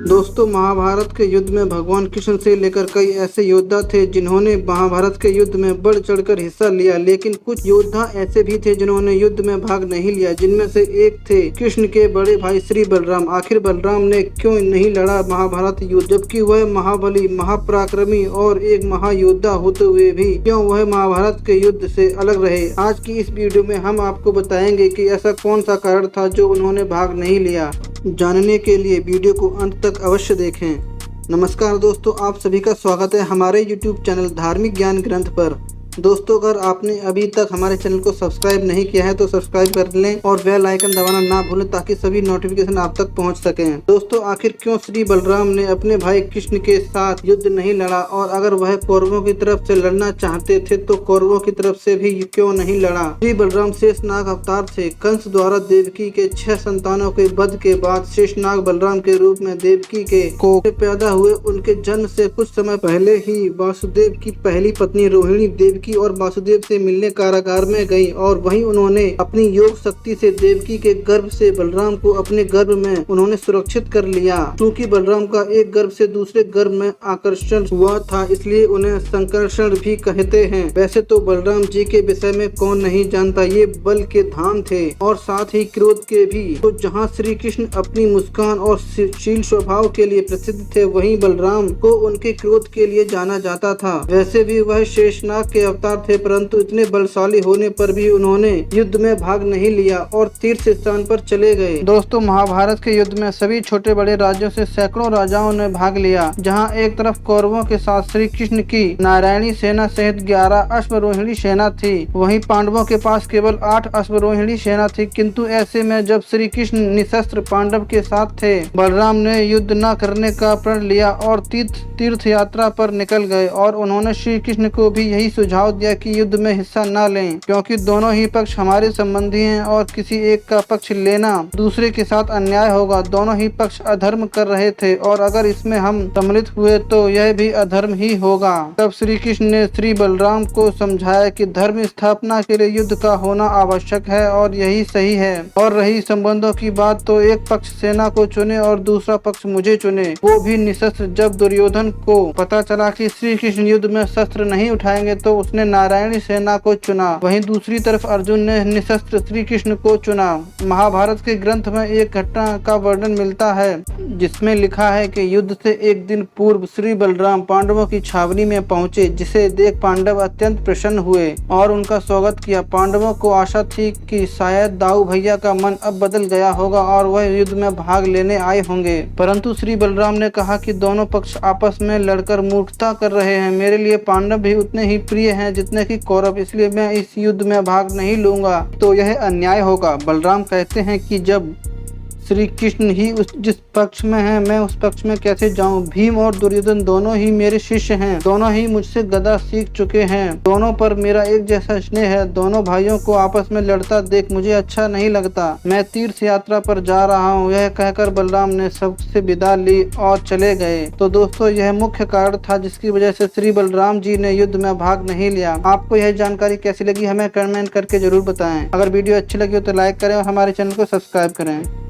दोस्तों, महाभारत के युद्ध में भगवान कृष्ण से लेकर कई ऐसे योद्धा थे जिन्होंने महाभारत के युद्ध में बढ़ चढ़कर हिस्सा लिया, लेकिन कुछ योद्धा ऐसे भी थे जिन्होंने युद्ध में भाग नहीं लिया, जिनमें से एक थे कृष्ण के बड़े भाई श्री बलराम। आखिर बलराम ने क्यों नहीं लड़ा महाभारत युद्ध, जबकि वह महाबली, महापराक्रमी और एक महायोद्धा होते हुए भी क्यों वह महाभारत के युद्ध से अलग रहे। आज की इस वीडियो में हम आपको बताएंगे कि ऐसा कौन सा कारण था जो उन्होंने भाग नहीं लिया। जानने के लिए वीडियो को अंत तक अवश्य देखें। नमस्कार दोस्तों, आप सभी का स्वागत है हमारे YouTube चैनल धार्मिक ज्ञान ग्रंथ पर। दोस्तों, अगर आपने अभी तक हमारे चैनल को सब्सक्राइब नहीं किया है तो सब्सक्राइब कर लें और बेल आइकन दबाना ना भूलें ताकि सभी नोटिफिकेशन आप तक पहुंच सकें। दोस्तों, आखिर क्यों श्री बलराम ने अपने भाई कृष्ण के साथ युद्ध नहीं लड़ा, और अगर वह कौरवों की तरफ से लड़ना चाहते थे तो कौरवों की तरफ से भी क्यों नहीं लड़ा। श्री बलराम शेषनाग अवतार थे। कंस द्वारा देवकी के 6 संतानों के वध के बाद शेषनाग बलराम के रूप में देवकी के को पैदा हुए। उनके जन्म से कुछ समय पहले ही वासुदेव की पहली पत्नी रोहिणी देवकी और वासुदेव से मिलने कारागार में गई, और वहीं उन्होंने अपनी योग शक्ति से देवकी के गर्भ से बलराम को अपने गर्भ में उन्होंने सुरक्षित कर लिया। क्योंकि बलराम का एक गर्भ से दूसरे गर्भ में आकर्षण हुआ था, इसलिए उन्हें संकर्षण भी कहते हैं। वैसे तो बलराम जी के विषय में कौन नहीं जानता, ये बल के धाम थे और साथ ही क्रोध के भी। तो जहाँ श्री कृष्ण अपनी मुस्कान और शील स्वभाव के लिए प्रसिद्ध थे, वहीं बलराम को उनके क्रोध के लिए जाना जाता था। वैसे भी वह शेषनाग के अवतार थे, परंतु इतने बलशाली होने पर भी उन्होंने युद्ध में भाग नहीं लिया और तीर्थ स्थान पर चले गए। दोस्तों, महाभारत के युद्ध में सभी छोटे बड़े राज्यों से सैकड़ों राजाओं ने भाग लिया। जहां एक तरफ कौरवों के साथ श्री कृष्ण की नारायणी सेना सहित 11 अश्वरोहिणी सेना थी, वहीं पांडवों के पास केवल 8 अश्वरोहिणी सेना थी। किंतु ऐसे में जब श्री कृष्ण निशस्त्र पांडव के साथ थे, बलराम ने युद्ध न करने का प्रण लिया और तीर्थ यात्रा पर निकल गए। और उन्होंने श्री कृष्ण को भी यही सुझाव दिया कि युद्ध में हिस्सा न लें, क्योंकि दोनों ही पक्ष हमारे संबंधी हैं और किसी एक का पक्ष लेना दूसरे के साथ अन्याय होगा। दोनों ही पक्ष अधर्म कर रहे थे और अगर इसमें हम सम्मिलित हुए तो यह भी अधर्म ही होगा। तब श्री कृष्ण ने श्री बलराम को समझाया कि धर्म स्थापना के लिए युद्ध का होना आवश्यक है और यही सही है। और रही संबंधों की बात, तो एक पक्ष सेना को चुने और दूसरा पक्ष मुझे चुने, वो भी निशस्त्र। जब दुर्योधन को पता चला कि श्री कृष्ण युद्ध में शस्त्र नहीं उठाएंगे तो उसने नारायणी सेना को चुना। वहीं दूसरी तरफ अर्जुन ने निशस्त्र श्री कृष्ण को चुना। महाभारत के ग्रंथ में एक घटना का वर्णन मिलता है जिसमें लिखा है कि युद्ध से एक दिन पूर्व श्री बलराम पांडवों की छावनी में पहुंचे, जिसे देख पांडव अत्यंत प्रसन्न हुए और उनका स्वागत किया। पांडवों को आशा थी कि शायद दाऊ भैया का मन अब बदल गया होगा और वह युद्ध में भाग लेने आए होंगे, परंतु श्री बलराम ने कहा कि दोनों पक्ष आपस में लड़कर मूर्खता कर रहे हैं। मेरे लिए पांडव भी उतने ही प्रिय हैं जितने कि कौरव, इसलिए मैं इस युद्ध में भाग नहीं लूंगा तो यह अन्याय होगा। बलराम कहते हैं कि जब श्री कृष्ण ही जिस पक्ष में है, मैं उस पक्ष में कैसे जाऊं। भीम और दुर्योधन दोनों ही मेरे शिष्य हैं, दोनों ही मुझसे गदा सीख चुके हैं, दोनों पर मेरा एक जैसा स्नेह है। दोनों भाइयों को आपस में लड़ता देख मुझे अच्छा नहीं लगता। मैं तीर्थ यात्रा पर जा रहा हूं। यह कहकर बलराम ने सबसे विदा ली और चले गए। तो दोस्तों, यह मुख्य कारण था जिसकी वजह से श्री बलराम जी ने युद्ध में भाग नहीं लिया। आपको यह जानकारी कैसी लगी हमें कमेंट करके जरूर बताएं। अगर वीडियो अच्छी लगी हो तो लाइक करें और हमारे चैनल को सब्सक्राइब करें।